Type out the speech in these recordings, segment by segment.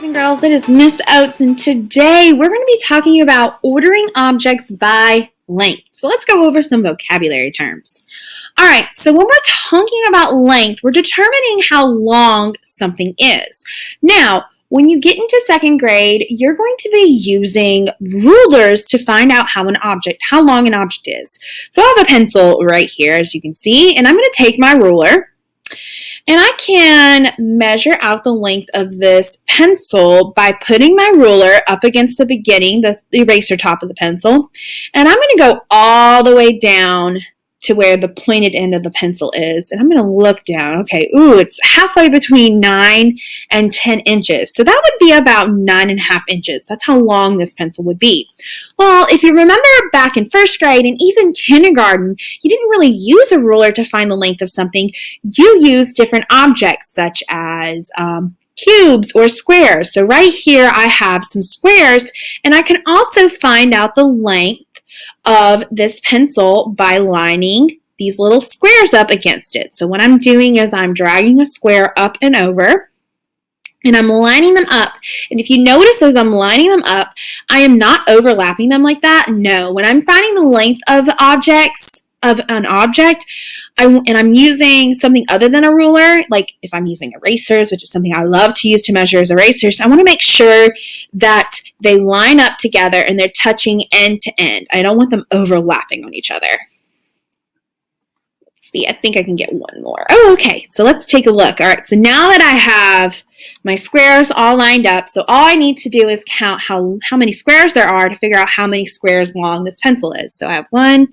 Boys and girls, it is Miss Oates, and today we're going to be talking about ordering objects by length. So let's go over some vocabulary terms. All right, so when we're talking about length, we're determining how long something is. Now, when you get into second grade, you're going to be using rulers to find out how long an object is. So I have a pencil right here, as you can see, and I'm going to take my ruler. And I can measure out the length of this pencil by putting my ruler up against the beginning, the eraser top of the pencil. And I'm going to go all the way down to where the pointed end of the pencil is. And I'm going to look down. Okay, it's halfway between 9 and 10 inches. So that would be about 9.5 inches. That's how long this pencil would be. Well, if you remember back in first grade and even kindergarten, you didn't really use a ruler to find the length of something. You used different objects such as cubes or squares. So right here I have some squares, and I can also find out the length of this pencil by lining these little squares up against it. So what I'm doing is I'm dragging a square up and over, and I'm lining them up. And if you notice as I'm lining them up, I am not overlapping them like that. No, when I'm finding the length of the an object, and I'm using something other than a ruler, like if I'm using erasers, which is something I love to use to measure as erasers, I want to make sure that they line up together and they're touching end to end. I don't want them overlapping on each other. Let's see, I think I can get one more. Oh, okay, so let's take a look. All right, so now that I have my squares all lined up, so all I need to do is count how many squares there are to figure out how many squares long this pencil is. So I have 1,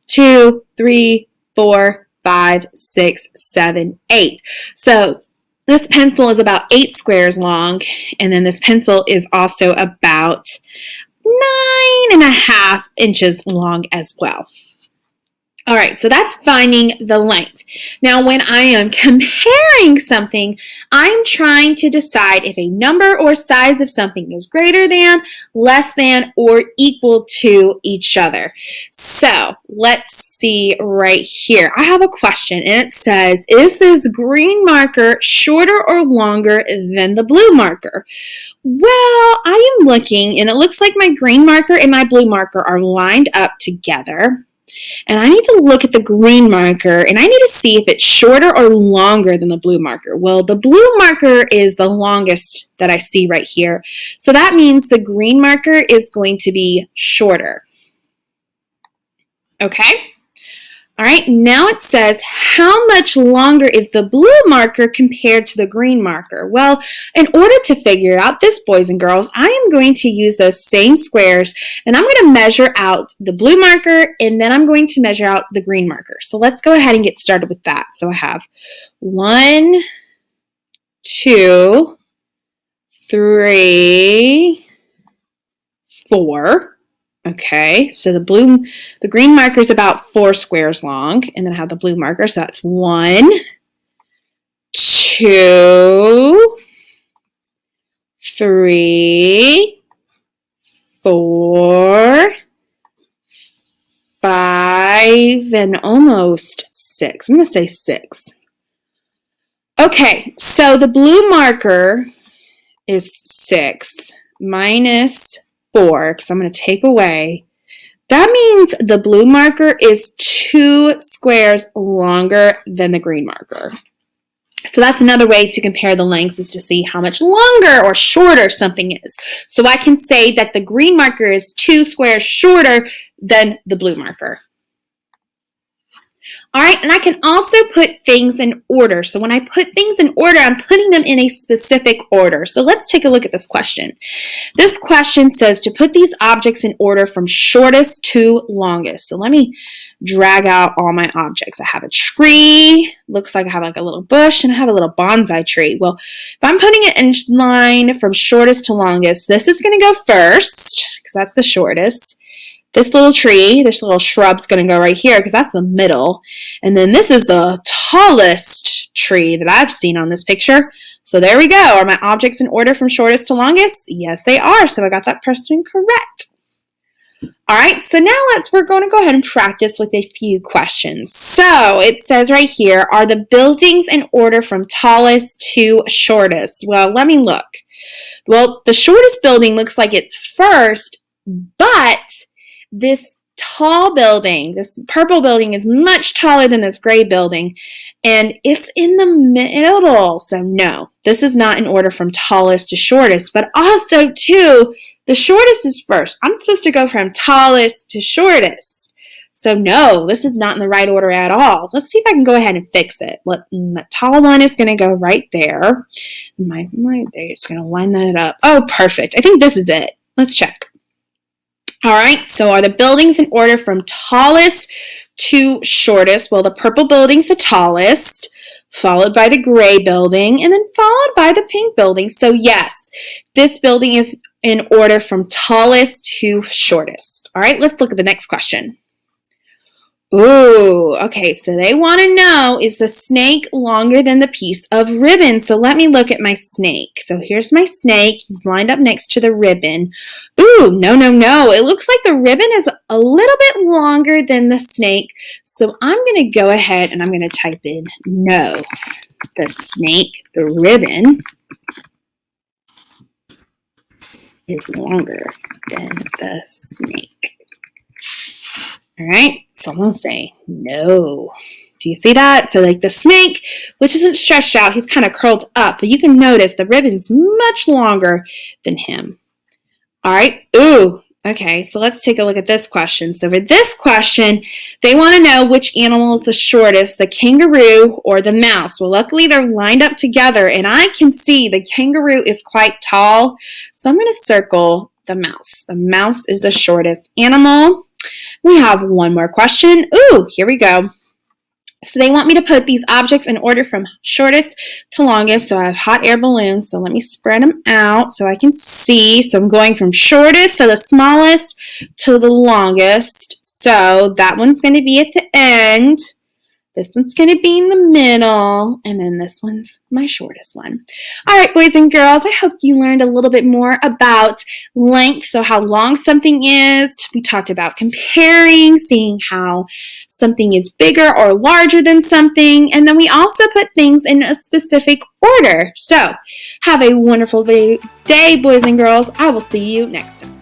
2, 3, 4, 5, 6, 7, 8. So this pencil is about 8 squares long, and then this pencil is also about 9.5 inches long as well. All right, so that's finding the length. Now, when I am comparing something, I'm trying to decide if a number or size of something is greater than, less than, or equal to each other. So let's see right here. I have a question, and it says, is this green marker shorter or longer than the blue marker? Well, I am looking, and it looks like my green marker and my blue marker are lined up together. And I need to look at the green marker, and I need to see if it's shorter or longer than the blue marker. Well, the blue marker is the longest that I see right here. So that means the green marker is going to be shorter. Okay? All right, now it says, how much longer is the blue marker compared to the green marker? Well, in order to figure out this, boys and girls, I am going to use those same squares, and I'm going to measure out the blue marker, and then I'm going to measure out the green marker. So let's go ahead and get started with that. So I have 1, 2, 3, 4. Okay, so the green marker is about 4 squares long, and then I have the blue marker, so that's 1, 2, 3, 4, 5, and almost 6. I'm going to say 6. Okay, so the blue marker is 6 minus 4, because I'm going to take away. That means the blue marker is 2 squares longer than the green marker. So that's another way to compare the lengths, is to see how much longer or shorter something is. So I can say that the green marker is 2 squares shorter than the blue marker. All right, and I can also put things in order. So when I put things in order, I'm putting them in a specific order. So let's take a look at this question. This question says to put these objects in order from shortest to longest. So let me drag out all my objects. I have a tree, looks like I have like a little bush, and I have a little bonsai tree. Well, if I'm putting it in line from shortest to longest, this is going to go first, because that's the shortest. This little tree, this little shrub's going to go right here because that's the middle. And then this is the tallest tree that I've seen on this picture. So there we go. Are my objects in order from shortest to longest? Yes, they are. So I got that person correct. All right, so now we're going to go ahead and practice with a few questions. So it says right here, are the buildings in order from tallest to shortest? Well, let me look. Well, the shortest building looks like it's first, but this tall building, this purple building, is much taller than this gray building, and it's in the middle. So no, this is not in order from tallest to shortest, but also too, the shortest is first. I'm supposed to go from tallest to shortest. So no, this is not in the right order at all. Let's see if I can go ahead and fix it. The tall one is going to go right there. They're just going to line that up. Oh, perfect. I think this is it. Let's check. All right, so are the buildings in order from tallest to shortest? Well, the purple building's the tallest, followed by the gray building, and then followed by the pink building. So yes, this building is in order from tallest to shortest. All right, let's look at the next question. Ooh, okay, so they want to know, is the snake longer than the piece of ribbon? So let me look at my snake. So here's my snake. He's lined up next to the ribbon. Ooh, no. It looks like the ribbon is a little bit longer than the snake. So I'm going to go ahead and I'm going to type in no. The snake, the ribbon, is longer than the snake. All right, so I'm going to say no. Do you see that? So like the snake, which isn't stretched out, he's kind of curled up, but you can notice the ribbon's much longer than him. All right, ooh, okay, so let's take a look at this question. So for this question, they want to know which animal is the shortest, the kangaroo or the mouse. Well, luckily they're lined up together, and I can see the kangaroo is quite tall, so I'm going to circle the mouse. The mouse is the shortest animal. We have one more question. Ooh, here we go. So they want me to put these objects in order from shortest to longest. So I have hot air balloons. So let me spread them out so I can see. So I'm going from shortest, so the smallest, to the longest. So that one's going to be at the end. This one's going to be in the middle, and then this one's my shortest one. All right, boys and girls, I hope you learned a little bit more about length, so how long something is. We talked about comparing, seeing how something is bigger or larger than something, and then we also put things in a specific order. So have a wonderful day, boys and girls. I will see you next time.